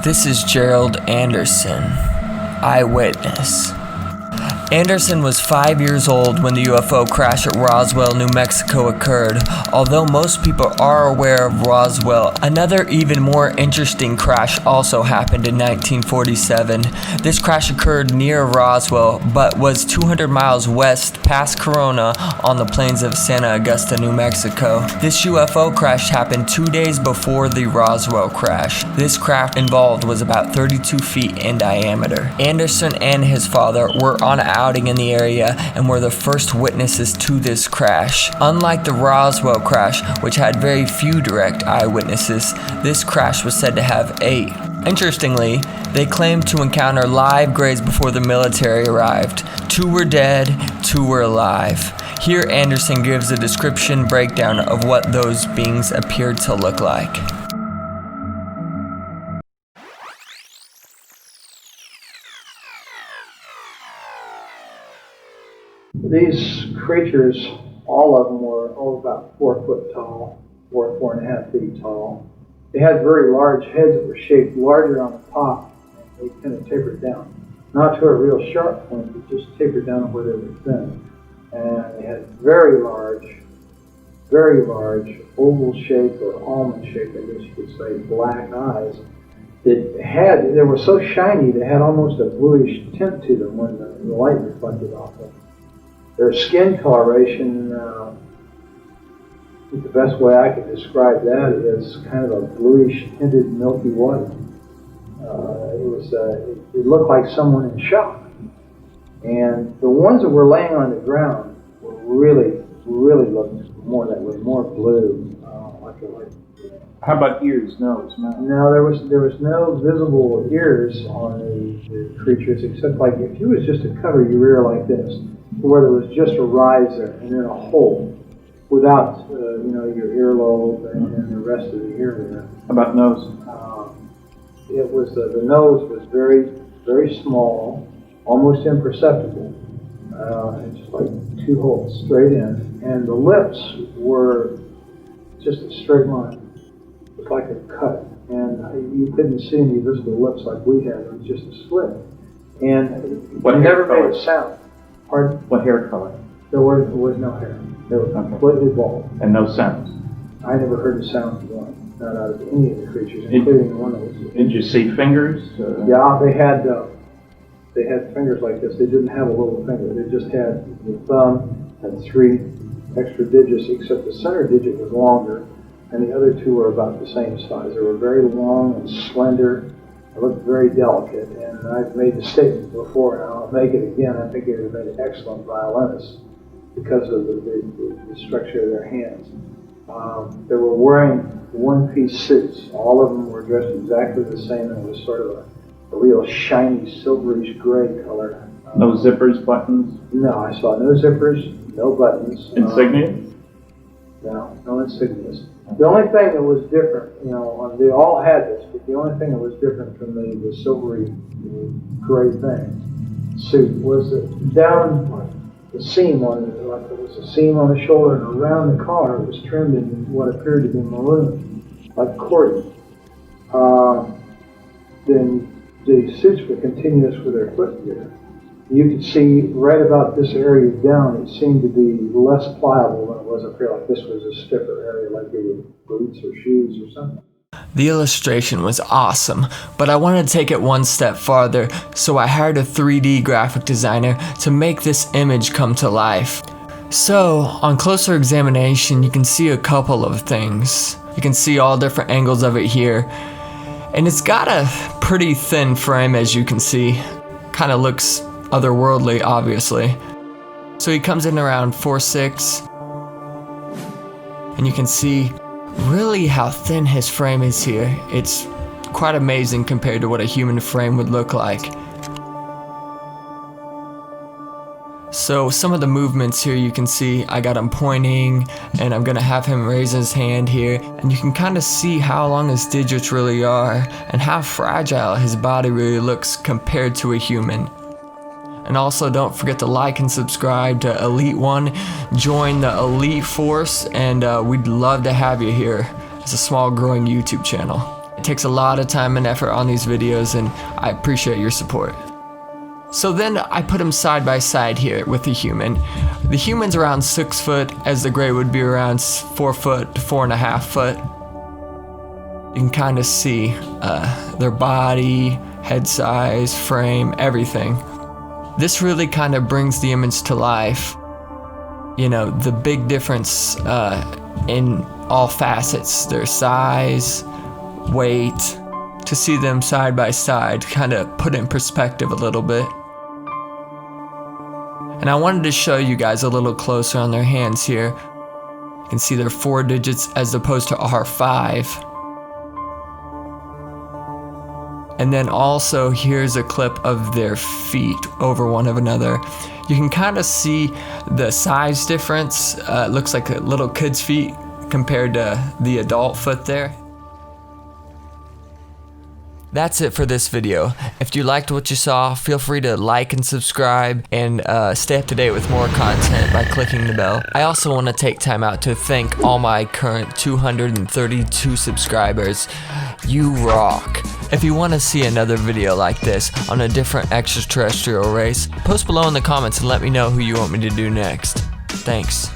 This is Gerald Anderson, eyewitness. Anderson was 5 years old when the UFO crash at Roswell, New Mexico occurred. Although most people are aware of Roswell, another even more interesting crash also happened in 1947. This crash occurred near Roswell, but was 200 miles west past Corona on the plains of Santa Augusta, New Mexico. This UFO crash happened 2 days before the Roswell crash. This craft involved was about 32 feet in diameter. Anderson and his father were on outing in the area and were the first witnesses to this crash. Unlike the Roswell crash, which had very few direct eyewitnesses, this crash was said to have 8. Interestingly, they claimed to encounter live graves before the military arrived. 2 were dead, 2 were alive. Here Anderson gives a description breakdown of what those beings appeared to look like. These creatures, all of them were about 4 foot tall, 4.5 feet tall. They had very large heads that were shaped larger on the top, and they kind of tapered down. Not to a real sharp point, but just tapered down where they were thin. And they had very large oval shaped or almond shaped, I guess you could say, black eyes. They were so shiny, they had almost a bluish tint to them when the light reflected off them. Their skin coloration, the best way I could describe that is kind of a bluish tinted milky white. It looked like someone in shock. And the ones that were laying on the ground were really looked more that way, more blue. How about ears, nose, mouth? No, there was no visible ears on the creatures, except like if you was just to cover your ear like this, where there was just a riser and then a hole without, your earlobe and the rest of the ear there. How about nose? The nose was very, very small, almost imperceptible, and just like 2 holes straight in. And the lips were just a straight line. It was like a cut, and you couldn't see any visible lips like we had. It was just a slit, and What it never color? made a sound. Pardon? What hair color? There was no hair. They were completely bald. And no sounds? I never heard a sound from one, not out of any of the creatures, including one that was. Did you see fingers? Yeah, they had fingers like this. They didn't have a little finger. They just had the thumb and 3 extra digits, except the center digit was longer, and the other 2 were about the same size. They were very long and slender. They looked very delicate, and I've made the statement before, and I'll make it again. I think they would have been excellent violinists because of the structure of their hands. They were wearing one-piece suits. All of them were dressed exactly the same, and it was sort of a real shiny, silverish gray color. No zippers, buttons? No, I saw no zippers, no buttons. Insignia? No insignias. The only thing that was different, they all had this, but the only thing that was different from the silvery gray suit was that down the seam there was a seam on the shoulder, and around the collar it was trimmed in what appeared to be maroon, like cording. Then the suits were continuous with their footgear. You could see right about this area down, it seemed to be less pliable than it was up here, like this was a stiffer area, like they were boots or shoes or something. The illustration was awesome, but I wanted to take it one step farther, so I hired a 3D graphic designer to make this image come to life. So, on closer examination, you can see a couple of things. You can see all different angles of it here, and it's got a pretty thin frame, as you can see. Kind of looks otherworldly, obviously. So he comes in around 4'6", and you can see really how thin his frame is here. It's quite amazing compared to what a human frame would look like. So some of the movements here you can see, I got him pointing, and I'm gonna have him raise his hand here, and you can kind of see how long his digits really are and how fragile his body really looks compared to a human. And also don't forget to like and subscribe to Elite One. Join the Elite Force, and we'd love to have you here as a small growing YouTube channel. It takes a lot of time and effort on these videos, and I appreciate your support. So then I put them side by side here with the human. The human's around 6 foot, as the gray would be around 4 foot to 4.5 foot. You can kind of see their body, head size, frame, everything. This really kind of brings the image to life. You know, the big difference in all facets, their size, weight, to see them side by side, kind of put it in perspective a little bit. And I wanted to show you guys a little closer on their hands here. You can see they're 4 digits as opposed to our 5. And then also here's a clip of their feet over one of another. You can kind of see the size difference. Looks like a little kid's feet compared to the adult foot there. That's it for this video. If you liked what you saw, feel free to like and subscribe and stay up to date with more content by clicking the bell. I also want to take time out to thank all my current 232 subscribers. You rock. If you want to see another video like this on a different extraterrestrial race, post below in the comments and let me know who you want me to do next. Thanks.